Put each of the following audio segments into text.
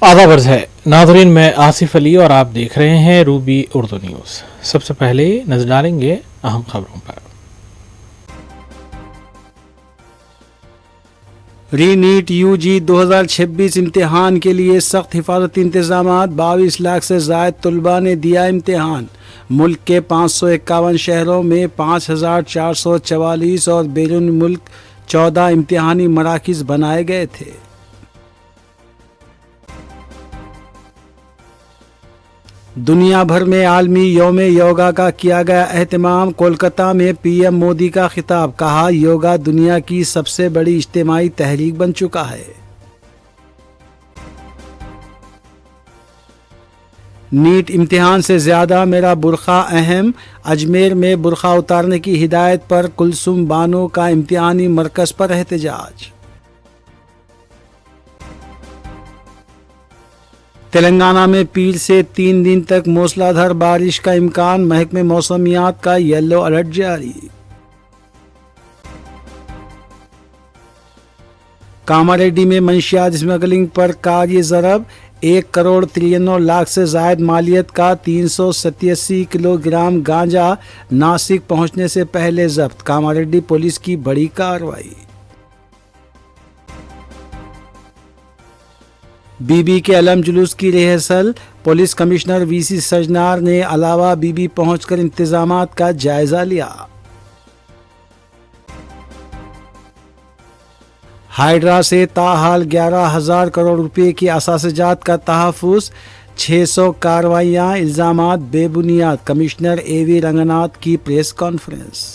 آداب عرض ہے ناظرین، میں آصف علی اور آپ دیکھ رہے ہیں روبی اردو نیوز۔ سب سے پہلے نظر ڈالیں گے اہم خبروں پر۔ ری نیٹ یو جی 2026 امتحان کے لیے سخت حفاظتی انتظامات، 22 لاکھ سے زائد طلباء نے دیا امتحان۔ ملک کے 551 شہروں میں 5444 اور بیرون ملک 14 امتحانی مراکز بنائے گئے تھے۔ دنیا بھر میں عالمی یوم یوگا کا کیا گیا اہتمام، کولکتہ میں پی ایم مودی کا خطاب، کہا یوگا دنیا کی سب سے بڑی اجتماعی تحریک بن چکا ہے۔ نیٹ امتحان سے زیادہ میرا برقع اہم، اجمیر میں برقع اتارنے کی ہدایت پر کلثوم بانو کا امتحانی مرکز پر احتجاج۔ تلنگانہ میں پیر سے 3 دن تک موسلا دھار بارش کا امکان، محکمہ موسمیات کا یلو الرٹ جاری۔ کاماریڈی میں منشیات اسمگلنگ پر کاری ضرب، 1 کروڑ 93 لاکھ سے زائد مالیت کا 387 کلو گرام گانجا ناسک پہنچنے سے پہلے ضبط، کاماریڈی پولیس کی بڑی کارروائی۔ بی بی کے علم جلوس کی ریہرسل، پولیس کمشنر وی سی سجنار نے علاوہ بی بی پہنچ کر انتظامات کا جائزہ لیا۔ ہائیڈرا سے تاحال 11,000 کروڑ روپے کی اثاثے جات کا تحفظ، 600 کارروائیاں، الزامات بے بنیاد، کمشنر اے وی رنگناتھ کی پریس کانفرنس۔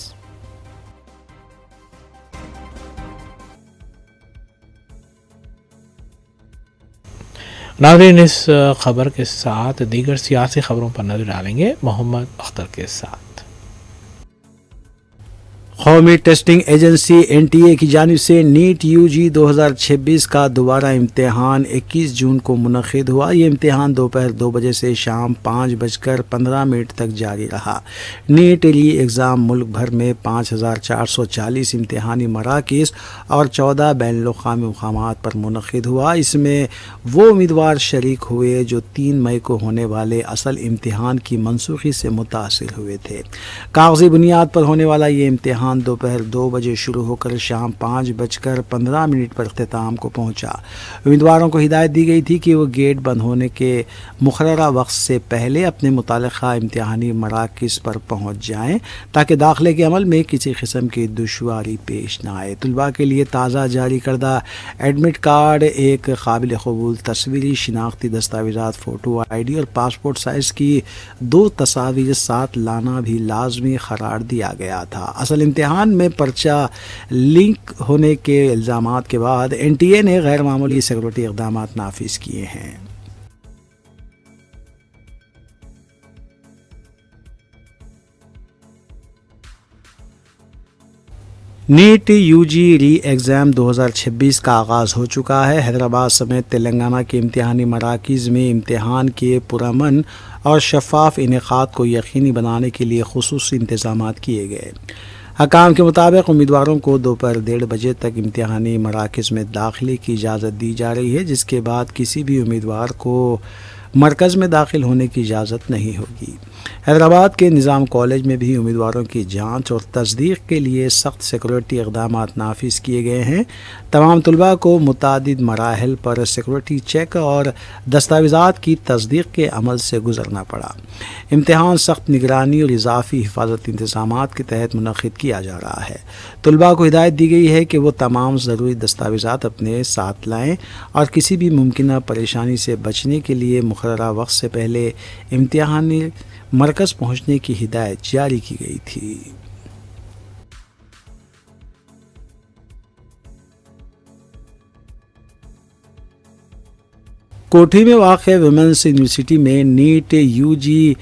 ناظرین، اس خبر کے ساتھ دیگر سیاسی خبروں پر نظر ڈالیں گے محمد اختر کے ساتھ۔ قومی testing agency N T A کی جانب سے نیٹ یو جی 2026 کا دوبارہ امتحان 21 جون کو منعقد ہوا۔ یہ امتحان دوپہر 2 بجے سے شام 5:15 تک جاری رہا۔ نیٹ ری ایگزام ملک بھر میں 5440 امتحانی مراکز اور 14 بین الاقوامی مقامات پر منعقد ہوا۔ اس میں وہ امیدوار شریک ہوئے جو 3 مئی کو ہونے والے اصل امتحان کی منسوخی سے متاثر ہوئے تھے۔ کاغذی بنیاد پر ہونے والا یہ امتحان دوپہر 2 بجے شروع ہو کر شام 5:15 پر اختتام کو پہنچا۔ امیدواروں کو ہدایت دی گئی تھی کہ وہ گیٹ بند ہونے کے مقررہ وقت سے پہلے اپنے متعلقہ امتحانی مراکز پر پہنچ جائیں تاکہ داخلے کے عمل میں کسی قسم کی دشواری پیش نہ آئے۔ طلباء کے لیے تازہ جاری کردہ ایڈمٹ کارڈ، ایک قابل قبول تصویری شناختی دستاویزات، فوٹو آئی ڈی اور پاسپورٹ سائز کی 2 تصاویر ساتھ لانا بھی لازمی قرار دیا گیا تھا۔ اصل امتحان میں پرچہ لنک ہونے کے الزامات کے بعد این ٹی اے نے غیر معمولی سیکورٹی اقدامات نافذ کیے ہیں۔ NEET U G re exam 2026 کا آغاز ہو چکا ہے۔ حیدرآباد سمیت تلنگانہ کے امتحانی مراکز میں امتحان کے پرامن اور شفاف انعقاد کو یقینی بنانے کے لیے خصوصی انتظامات کیے گئے۔ حکام کے مطابق امیدواروں کو دوپہر 1:30 بجے تک امتحانی مراکز میں داخلے کی اجازت دی جا رہی ہے، جس کے بعد کسی بھی امیدوار کو مرکز میں داخل ہونے کی اجازت نہیں ہوگی۔ حیدرآباد کے نظام کالج میں بھی امیدواروں کی جانچ اور تصدیق کے لیے سخت سیکورٹی اقدامات نافذ کیے گئے ہیں۔ تمام طلباء کو متعدد مراحل پر سیکورٹی چیک اور دستاویزات کی تصدیق کے عمل سے گزرنا پڑا۔ امتحان سخت نگرانی اور اضافی حفاظتی انتظامات کے تحت منعقد کیا جا رہا ہے۔ طلباء کو ہدایت دی گئی ہے کہ وہ تمام ضروری دستاویزات اپنے ساتھ لائیں اور کسی بھی ممکنہ پریشانی سے بچنے کے لیے مقررہ وقت سے پہلے امتحانی مرکز پہنچنے کی ہدایت جاری کی گئی تھی۔ کوٹھی میں واقع ویمنس یونیورسٹی میں NEET U G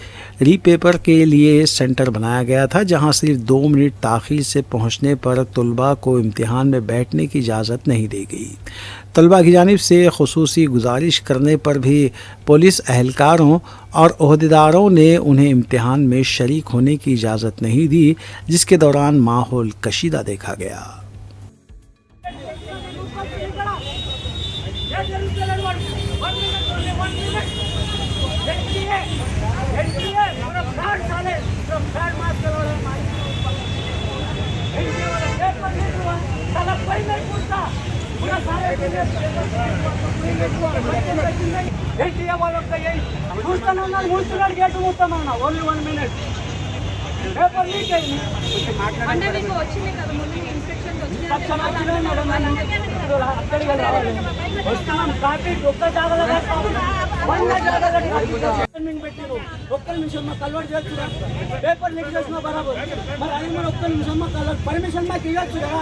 re paper کے لیے سینٹر بنایا گیا تھا، جہاں صرف 2 منٹ تاخیر سے پہنچنے پر طلباء کو امتحان میں بیٹھنے کی اجازت نہیں دی گئی۔ طلباء کی جانب سے خصوصی گزارش کرنے پر بھی پولیس اہلکاروں اور عہدیداروں نے انہیں امتحان میں شریک ہونے کی اجازت نہیں دی، جس کے دوران ماحول کشیدہ دیکھا گیا۔ అంటే మీకు వచ్చింది కదా ముందు ఇన్స్ట్రక్షన్స్ ఒక్క నిమిషం మాకు కన్వర్ట్ చేయొచ్చు పేపర్ లీక్ చేసిన బరాబర్ మరి అది కూడా ఒక్క నిమిషం మాకు కన్వర్ట్ పర్మిషన్ మాకు ఇవ్వచ్చు కదా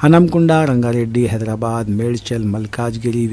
హనంకొండ, రంగారెడ్డి, హైదరాబాద్, మేడ్చల్, మల్కాజ్గిరి,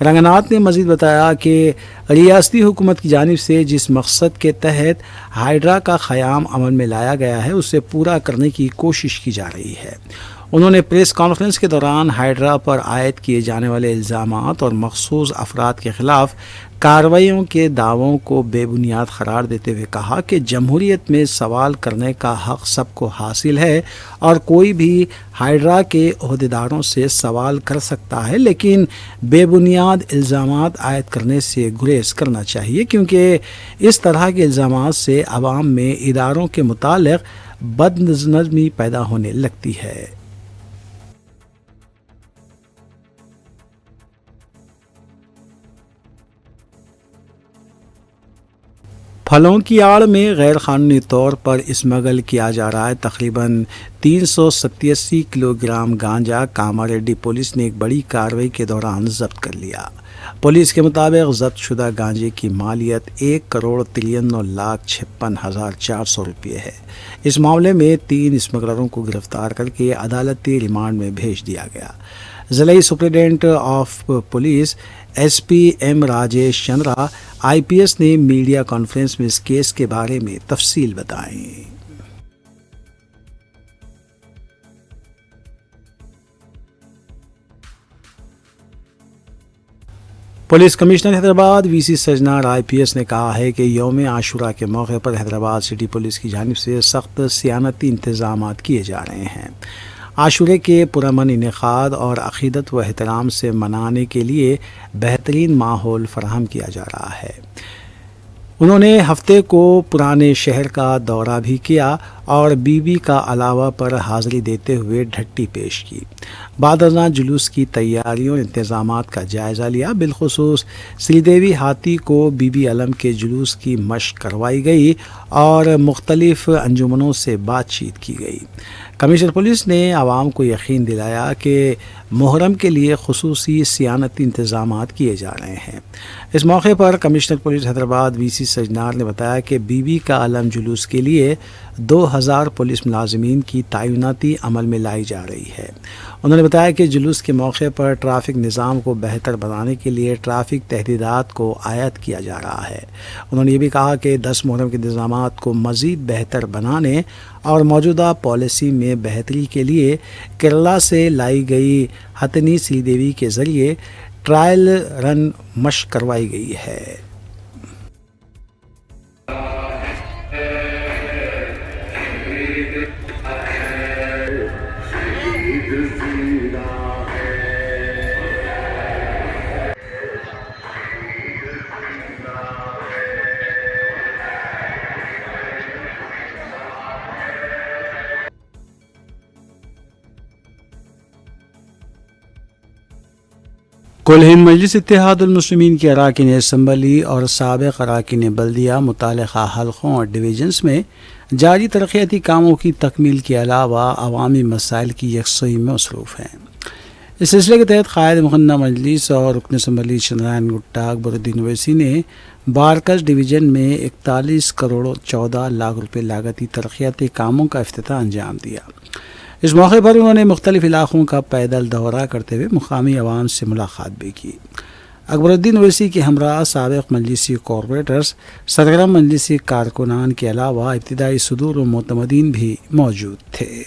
رنگناتھ نے مزید بتایا کہ ریاستی حکومت کی جانب سے جس مقصد کے تحت ہائیڈرا کا قیام عمل میں لایا گیا ہے اسے پورا کرنے کی کوشش کی جا رہی ہے۔ انہوں نے پریس کانفرنس کے دوران ہائیڈرا پر عائد کیے جانے والے الزامات اور مخصوص افراد کے خلاف کارروائیوں کے دعووں کو بے بنیاد قرار دیتے ہوئے کہا کہ جمہوریت میں سوال کرنے کا حق سب کو حاصل ہے اور کوئی بھی ہائیڈرا کے عہدیداروں سے سوال کر سکتا ہے، لیکن بے بنیاد الزامات عائد کرنے سے گریز کرنا چاہیے کیونکہ اس طرح کے الزامات سے عوام میں اداروں کے متعلق بد نظمی پیدا ہونے لگتی ہے۔ پھلوں کی آڑ میں غیر قانونی طور پر اسمگل کیا جا رہا ہے تقریباً 387 کلو گرام گانجا کاماریڈی پولیس نے ایک بڑی کارروائی کے دوران ضبط کر لیا۔ پولیس کے مطابق ضبط شدہ گانجے کی مالیت 1,93,56,400 روپے ہے۔ اس معاملے میں 3 اسمگلروں کو گرفتار کر کے عدالتی ریمانڈ میں بھیج دیا گیا۔ ضلعی superintendent of police S P M Rajesh Chandra I P S نے میڈیا کانفرنس میں اس کیس کے بارے میں تفصیل بتائیں۔ Police commissioner Hyderabad V C Sajjanar I P S نے کہا ہے کہ یوم عاشورہ کے موقع پر حیدرآباد سٹی پولیس کی جانب سے سخت صیانتی انتظامات کیے جا رہے ہیں۔ عاشورے کے پرامن انعقاد اور عقیدت و احترام سے منانے کے لیے بہترین ماحول فراہم کیا جا رہا ہے۔ انہوں نے ہفتے کو پرانے شہر کا دورہ بھی کیا اور بی بی کا علاوہ پر حاضری دیتے ہوئے ڈھٹی پیش کی۔ بعد ازاں جلوس کی تیاریوں اور انتظامات کا جائزہ لیا۔ بالخصوص سری دیوی ہاتھی کو بی بی علم کے جلوس کی مشق کروائی گئی اور مختلف انجمنوں سے بات چیت کی گئی۔ کمشنر پولیس نے عوام کو یقین دلایا کہ محرم کے لیے خصوصی صیانتی انتظامات کیے جا رہے ہیں۔ اس موقع پر commissioner police Hyderabad V C سجنار نے بتایا کہ بی بی کا علم جلوس کے لیے 2000 پولیس ملازمین کی تعیناتی عمل میں لائی جا رہی ہے۔ انہوں نے بتایا کہ جلوس کے موقع پر ٹریفک نظام کو بہتر بنانے کے لیے ٹریفک تحدیدات کو عائد کیا جا رہا ہے۔ انہوں نے یہ بھی کہا کہ 10 محرم کے انتظامات کو مزید بہتر بنانے اور موجودہ پالیسی میں بہتری کے لیے کیرلا سے لائی گئی ہتنی سری دیوی کے ذریعے ٹرائل رن مشق کروائی گئی ہے۔ کل ہند مجلس اتحاد المسلمین کے اراکین اسمبلی اور سابق اراکین بلدیہ متعلقہ حلقوں اور ڈویژنز میں جاری ترقیاتی کاموں کی تکمیل کے علاوہ عوامی مسائل کی یکسوئی میں مصروف ہیں۔ اس سلسلے کے تحت قائد مقننہ مجلس اور رکن اسمبلی چندرائن گٹا اکبر الدین اویسی نے بارکس ڈویژن میں 41 کروڑ 14 لاکھ روپے لاگتی ترقیاتی کاموں کا افتتاح انجام دیا۔ اس موقع پر انہوں نے مختلف علاقوں کا پیدل دورہ کرتے ہوئے مقامی عوام سے ملاقات بھی کی۔ اکبر الدین اویسی کے ہمراہ سابق مجلسی کارپوریٹرز، سرگرم مجلسی کارکنان کے علاوہ ابتدائی صدور و معتمدین بھی موجود تھے۔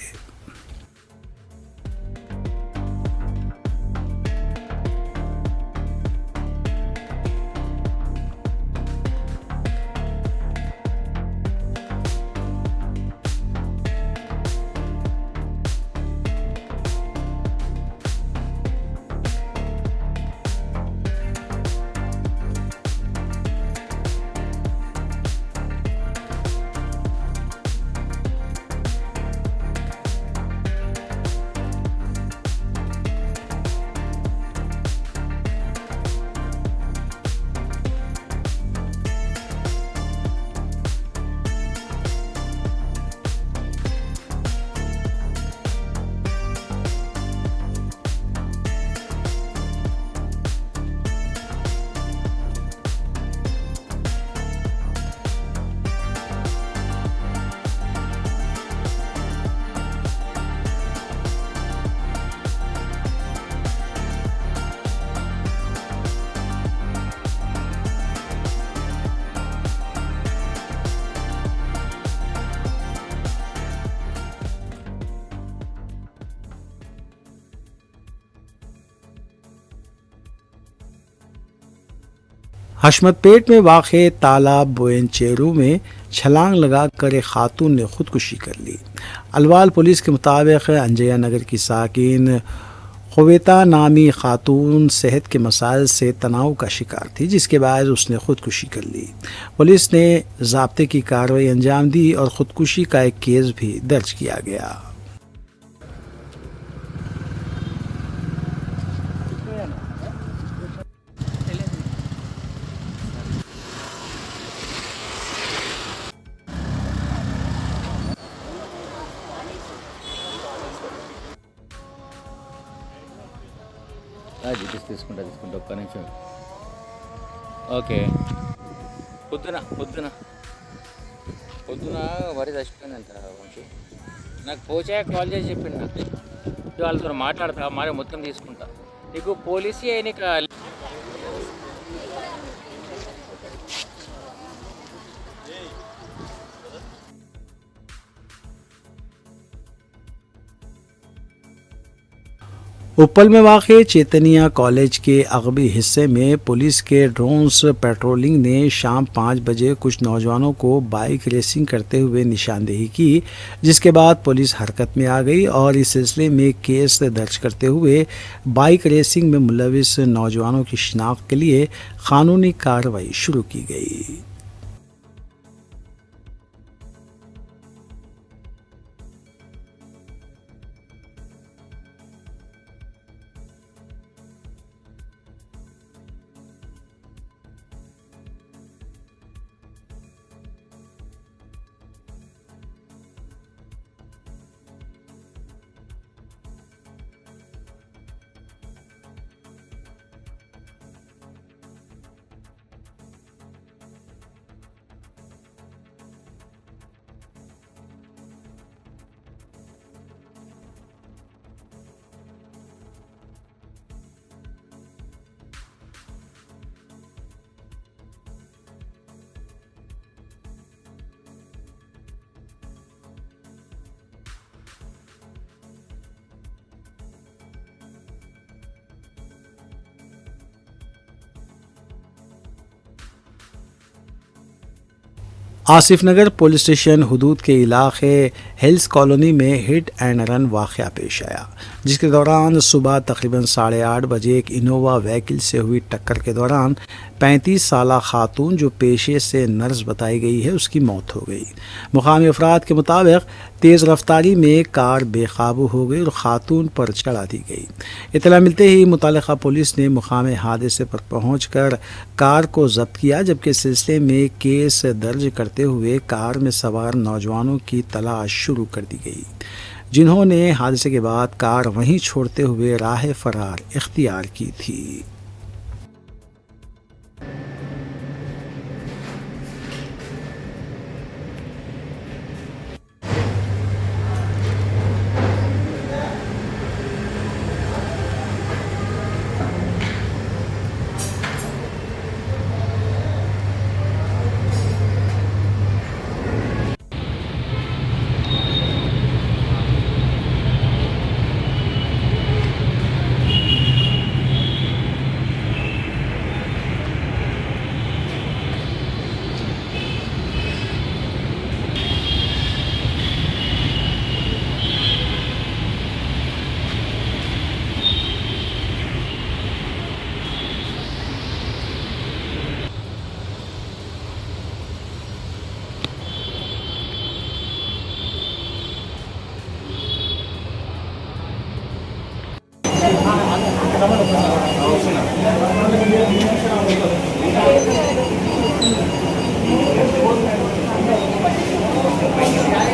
حشمت پیٹ میں واقع تالاب بوئنچیرو میں چھلانگ لگا کر ایک خاتون نے خودکشی کر لی۔ الوال پولیس کے مطابق انجیا نگر کی ساکن قویتا نامی خاتون صحت کے مسائل سے تناؤ کا شکار تھی، جس کے باعث اس نے خودکشی کر لی۔ پولیس نے ضابطے کی کارروائی انجام دی اور خودکشی کا ایک کیس بھی درج کیا گیا۔ తీసుకుంటా ఒక్క నిమిషం. ఓకే పొద్దున వరి చచ్చిపోయిందంట వంశీ. నాకు పోచా కాల్ చేసి చెప్పిండు. నాకు వాళ్ళతో మాట్లాడతా మరి మొత్తం తీసుకుంటా. నీకు పోలీసు నీకు اپل میں واقع چیتنیہ کالج کے عقبی حصے میں پولیس کے ڈرونز پیٹرولنگ نے شام 5 بجے کچھ نوجوانوں کو بائک ریسنگ کرتے ہوئے نشاندہی کی، جس کے بعد پولیس حرکت میں آ گئی اور اس سلسلے میں کیس درج کرتے ہوئے بائک ریسنگ میں ملوث نوجوانوں کی شناخت کے لیے قانونی کارروائی شروع کی گئی۔ آصف نگر پولیس اسٹیشن حدود کے علاقے ہلز کالونی میں ہٹ اینڈ رن واقعہ پیش آیا، جس کے دوران صبح تقریباً 8:30 بجے ایک انووا وہیکل سے ہوئی ٹکر کے دوران 35 سالہ خاتون جو پیشے سے نرس بتائی گئی ہے اس کی موت ہو گئی۔ مقامی افراد کے مطابق تیز رفتاری میں کار بے قابو ہو گئی اور خاتون پر چڑھا دی گئی۔ اطلاع ملتے ہی متعلقہ پولیس نے مقام حادثے پر پہنچ کر کار کو ضبط کیا، جبکہ اس سلسلے میں کیس درج کرتے ہوئے کار میں سوار نوجوانوں کی تلاش شروع کر دی گئی، جنہوں نے حادثے کے بعد کار وہیں چھوڑتے ہوئے راہ فرار اختیار کی تھی۔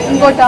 ఇంకోటా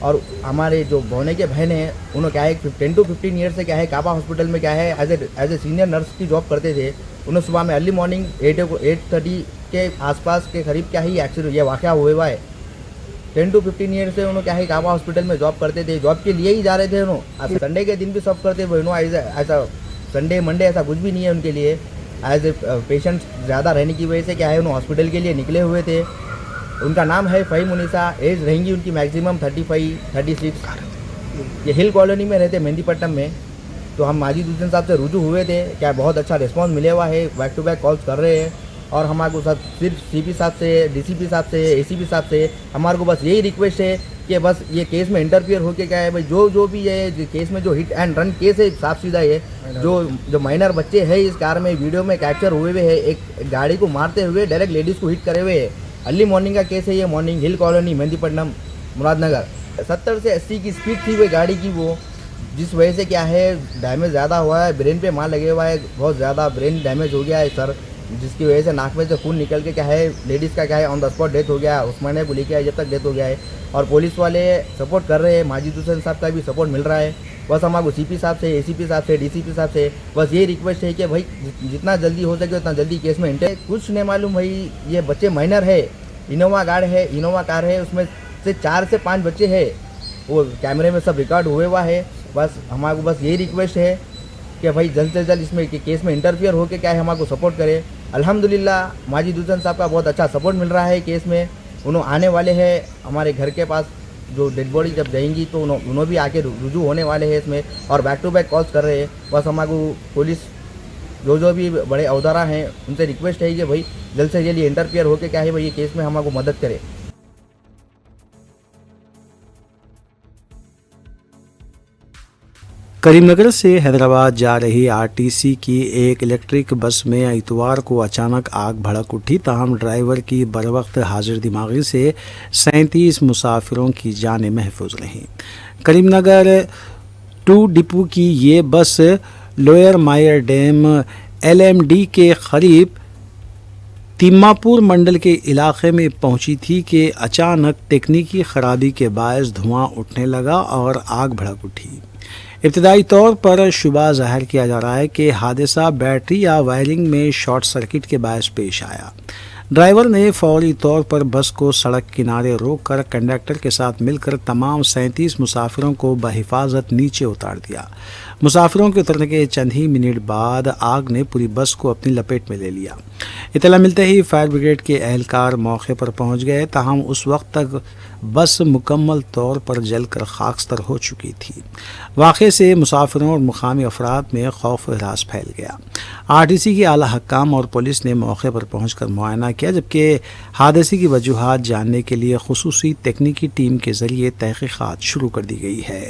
اور ہمارے جو بونے کے بہن ہیں انہوں کیا ہے 10 to 15 ایئر سے کیا ہے کعبہ ہاسپٹل میں کیا ہے ایز اے سینئر نرس کی جاب کرتے تھے. انہیں صبح میں ارلی مارننگ 8:30 کے آس پاس کے قریب کیا ہی ایکسیڈنٹ یہ واقعہ ہوا ہے. 10 to 15 ایئر سے انہوں کیا ہے کعبہ ہاسپٹل میں جاب کرتے تھے, جاب کے لیے ہی جا رہے تھے. انہوں سنڈے کے دن بھی سب کرتے وہ ایسا سنڈے منڈے ایسا کچھ بھی نہیں ہے ان کے لیے. ایز اے پیشنٹ زیادہ رہنے کی وجہ سے کیا ہے انہوں ہاسپٹل کے لیے نکلے ہوئے تھے. ان کا نام ہے فہیم النساء, ایج رہیں گی ان کی میکسیمم 35-36. یہ ہل کالونی میں رہتے مہندی پٹنم میں. تو ہم ماجد حسین صاحب سے رجوع ہوئے تھے, کیا بہت اچھا رسپانس ملے ہوا ہے, بیک ٹو بیک کالس کر رہے ہیں. اور ہمارے کو صرف سی پی صاحب سے, ڈی سی پی صاحب سے, اے سی پی صاحب سے ہمارے کو بس یہی ریکویسٹ ہے کہ بس یہ کیس میں انٹرفیئر ہو کے کیا ہے بھائی جو بھی یہ کیس میں جو ہٹ اینڈ رن کیس ہے صاف سیدھا ہے. جو مائنر بچے ہیں اس کار میں ویڈیو میں کیپچر ہوئے ہوئے ہیں, ایک گاڑی کو مارتے ہوئے ڈائریکٹ لیڈیز کو ہٹ کرے ہوئے ہیں. ارلی مارننگ کا کیس ہے یہ, مارننگ ہل کالونی مہندی پٹنم مراد نگر. 70 سے 80 کی اسپیڈ تھی وہ گاڑی کی, وہ جس وجہ سے کیا ہے ڈیمیج زیادہ ہوا ہے, برین پہ مار لگے ہوا ہے, بہت زیادہ برین ڈیمیج ہو گیا ہے سر, جس کی وجہ سے ناک میں سے خون نکل کے کیا ہے لیڈیز کا کیا ہے آن دا اسپاٹ ڈیتھ ہو گیا ہے. اس مہینے کو لے کے آئے جب تک ڈیتھ ہو گیا ہے. اور پولیس والے سپورٹ کر رہے ہیں, ماجد حسین صاحب کا بھی سپورٹ مل رہا ہے. بس ہمارے کو سی پی صاحب سے, اے سی پی صاحب سے, ڈی سی پی صاحب سے بس یہ ریکویسٹ ہے کہ بھائی جتنا جلدی ہو سکے اتنا جلدی کیس میں انٹر. کچھ نہیں معلوم بھائی, یہ بچے مائنر ہے, انووا کار ہے, اس میں سے 4 سے 5 بچے ہیں, وہ کیمرے میں سب ریکارڈ ہوئے ہوا ہے. بس ہمارے کو بس یہی ریکویسٹ ہے کہ بھائی جلد سے جلد اس میں کیس میں انٹرفیئر ہو کے کیا ہے ہمارے کو سپورٹ کرے. الحمدللہ ماجد حسین صاحب کا بہت اچھا سپورٹ مل رہا ہے کیس میں. انہوں آنے والے ہیں ہمارے گھر کے پاس, جو ڈیڈ باڈی جب جائیں گی تو انہوں بھی آ کے رجوع ہونے والے ہیں اس میں, اور بیک ٹو بیک کالس کر رہے ہیں. بس ہمارے کو پولیس جو بھی بڑے عہدیدار ہیں ان سے ریکویسٹ ہے کہ بھائی جلد سے جلد یہ انٹرفیئر ہو کے کیا ہے بھائی یہ کیس میں ہمارے کو مدد کرے. کریم نگر سے حیدرآباد جا رہی RTC کی ایک الیکٹرک بس میں اتوار کو اچانک آگ بھڑک اٹھی, تاہم ڈرائیور کی بروقت حاضر دماغی سے 37 مسافروں کی جانیں محفوظ رہیں. کریم نگر 2 ڈپو کی یہ بس لوئر مائر ڈیم LMD کے قریب تیماپور منڈل کے علاقے میں پہنچی تھی کہ اچانک تکنیکی خرابی کے باعث دھواں اٹھنے لگا اور آگ بھڑک اٹھی. ابتدائی طور پر شبہ ظاہر کیا جا رہا ہے کہ حادثہ بیٹری یا وائرنگ میں شارٹ سرکٹ کے باعث پیش آیا. ڈرائیور نے فوری طور پر بس کو سڑک کنارے روک کر کنڈکٹر کے ساتھ مل کر تمام 37 مسافروں کو بحفاظت نیچے اتار دیا. مسافروں کے اترنے کے چند ہی منٹ بعد آگ نے پوری بس کو اپنی لپیٹ میں لے لیا. اطلاع ملتے ہی فائر بریگیڈ کے اہلکار موقع پر پہنچ گئے, تاہم اس وقت تک بس مکمل طور پر جل کر خاکستر ہو چکی تھی. واقعے سے مسافروں اور مقامی افراد میں خوف و ہراس پھیل گیا. RTC کے اعلیٰ حکام اور پولیس نے موقع پر پہنچ کر معائنہ کیا, جبکہ حادثے کی وجوہات جاننے کے لیے خصوصی تکنیکی ٹیم کے ذریعے تحقیقات شروع کر دی گئی ہے.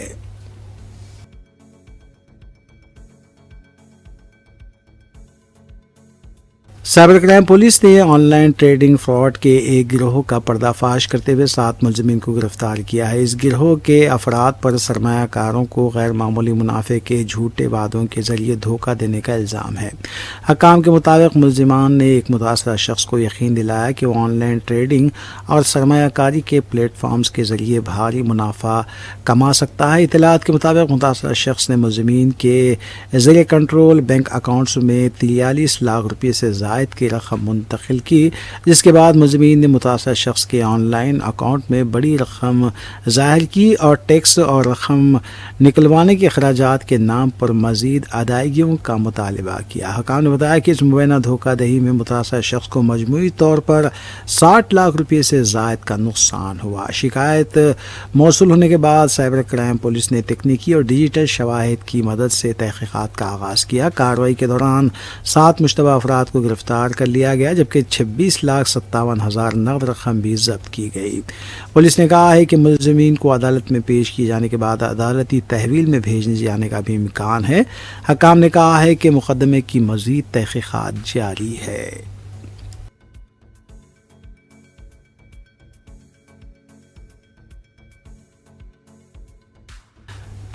سائبر کرائم پولیس نے آن لائن ٹریڈنگ فراڈ کے ایک گروہ کا پردہ فاش کرتے ہوئے 7 ملزمین کو گرفتار کیا ہے. اس گروہ کے افراد پر سرمایہ کاروں کو غیر معمولی منافع کے جھوٹے وعدوں کے ذریعے دھوکہ دینے کا الزام ہے. حکام کے مطابق ملزمان نے ایک متاثرہ شخص کو یقین دلایا کہ وہ آن لائن ٹریڈنگ اور سرمایہ کاری کے پلیٹ فارمز کے ذریعے بھاری منافع کما سکتا ہے. اطلاعات کے مطابق متاثرہ شخص نے ملزمین کے زیر کنٹرول بینک اکاؤنٹس میں 43 لاکھ روپے سے زائد کی رقم منتقل کی, جس کے بعد ملزمین نے متاثرہ شخص کے آن لائن اکاؤنٹ میں بڑی رقم ظاہر کی اور ٹیکس اور رقم نکلوانے کے اخراجات کے نام پر مزید ادائیگیوں کا مطالبہ کیا. حکام نے بتایا کہ اس مبینہ دھوکہ دہی میں متاثرہ شخص کو مجموعی طور پر 60 لاکھ روپے سے زائد کا نقصان ہوا. شکایت موصول ہونے کے بعد سائبر کرائم پولیس نے تکنیکی اور ڈیجیٹل شواہد کی مدد سے تحقیقات کا آغاز کیا. کارروائی کے دوران 7 مشتبہ افراد کو گرفتار کر لیا گیا, جبکہ 26,57,000 نقد رقم بھی ضبط کی گئی. پولیس نے کہا ہے کہ ملزمین کو عدالت میں پیش کیے جانے کے بعد عدالتی تحویل میں بھیجنے جانے کا بھی امکان ہے. حکام نے کہا ہے کہ مقدمے کی مزید تحقیقات جاری ہے.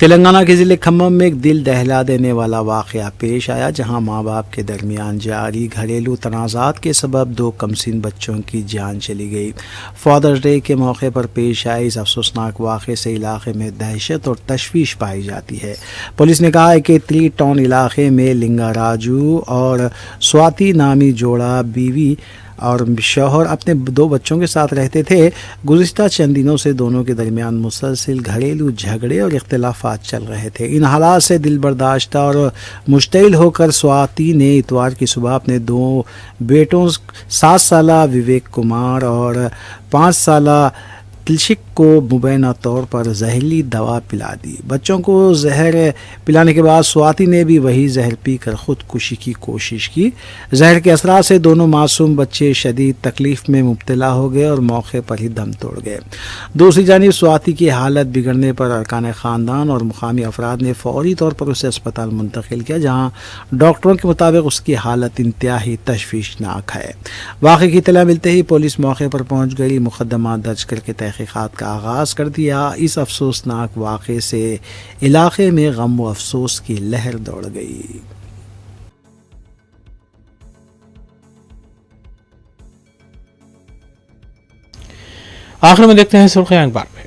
تلنگانہ کے ضلع کھمم میں ایک دل دہلا دینے والا واقعہ پیش آیا، جہاں ماں باپ کے درمیان جاری گھریلو تنازعات کے سبب 2 کمسن بچوں کی جان چلی گئی۔ فادرز ڈے کے موقع پر پیش آئے اس افسوسناک واقعے سے علاقے میں دہشت اور تشویش پائی جاتی ہے۔ پولیس نے کہا ہے کہ 3 ٹاؤن علاقے میں لنگا راجو اور سواتی نامی جوڑا بیوی اور شوہر اپنے 2 بچوں کے ساتھ رہتے تھے۔ گزشتہ چند دنوں سے دونوں کے درمیان مسلسل گھریلو جھگڑے اور اختلافات چل رہے تھے۔ ان حالات سے دل برداشتہ اور مشتعل ہو کر سواتی نے اتوار کی صبح اپنے 2 بیٹوں 7 سالہ وویک کمار اور 5 سالہ تلشک کو مبینہ طور پر زہریلی دوا پلا دی۔ بچوں کو زہر پلانے کے بعد سواتی نے بھی وہی زہر پی کر خودکشی کی کوشش کی۔ زہر کے اثرات سے دونوں معصوم بچے شدید تکلیف میں مبتلا ہو گئے اور موقع پر ہی دم توڑ گئے۔ دوسری جانب سواتی کی حالت بگڑنے پر ارکان خاندان اور مقامی افراد نے فوری طور پر اسے اسپتال منتقل کیا، جہاں ڈاکٹروں کے مطابق اس کی حالت انتہائی تشویشناک ہے۔ واقعے کی اطلاع ملتے ہی پولیس موقع پر پہنچ گئی، مقدمہ درج کر کے تحقیقات کا آغاز کر دیا۔ اس افسوسناک واقعے سے علاقے میں غم و افسوس کی لہر دوڑ گئی۔ آخر میں دیکھتے ہیں سرخیاں اخبار میں۔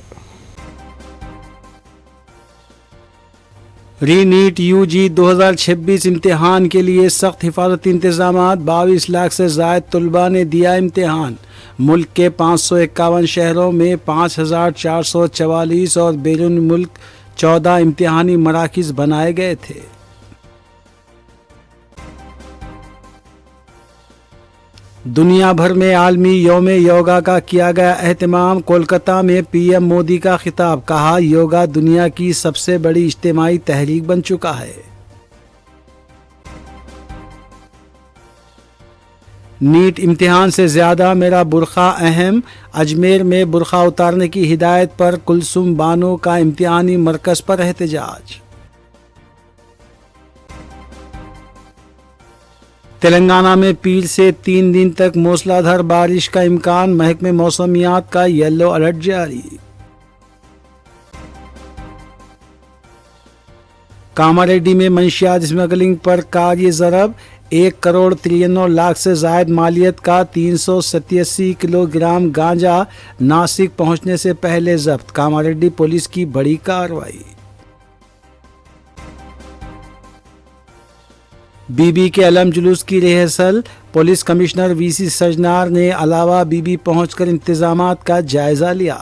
ری نیٹ یو جی 2026 امتحان کے لیے سخت حفاظتی انتظامات، 22 لاکھ سے زائد طلباء نے دیا امتحان۔ ملک کے 551 شہروں میں 5444 اور بیرون ملک 14 امتحانی مراکز بنائے گئے تھے۔ دنیا بھر میں عالمی یوم یوگا کا کیا گیا اہتمام، کولکتہ میں پی ایم مودی کا خطاب، کہا یوگا دنیا کی سب سے بڑی اجتماعی تحریک بن چکا ہے۔ نیٹ امتحان سے زیادہ میرا برقع اہم، اجمیر میں برقع اتارنے کی ہدایت پر کلثوم بانو کا امتحانی مرکز پر احتجاج۔ تلنگانہ میں پیر سے 3 دن تک موسلا دھار بارش کا امکان، محکمہ موسمیات کا یلو الرٹ جاری۔ کاماریڈی میں منشیات اسمگلنگ پر کاری ضرب، 1.93 کروڑ سے زائد مالیت کا 387 کلو گرام گانجا ناسک پہنچنے سے پہلے ضبط، کاماریڈی پولیس کی بڑی کارروائی۔ بی بی کے علم جلوس کی ریہرسل، پولیس کمشنر وی سی سجنار نے علاوہ بی بی پہنچ کر انتظامات کا جائزہ لیا۔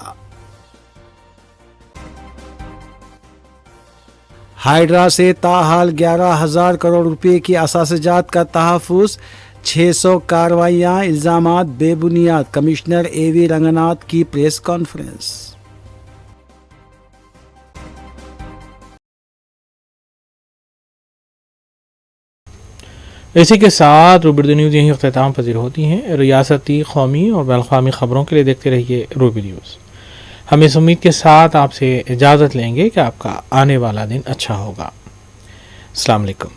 ہائیڈرا سے تاحال 11,000 کروڑ روپے کی اثاثہ جات کا تحفظ، 600 کارروائیاں، الزامات بے بنیاد، کمشنر اے وی رنگناتھ کی پریس کانفرنس۔ اسی کے ساتھ روبی نیوز یہیں اختتام پذیر ہوتی ہیں۔ ریاستی، قومی اور بین الاقوامی خبروں کے لیے دیکھتے رہیے روبی نیوز۔ ہم اس امید کے ساتھ آپ سے اجازت لیں گے کہ آپ کا آنے والا دن اچھا ہوگا۔ السلام علیکم۔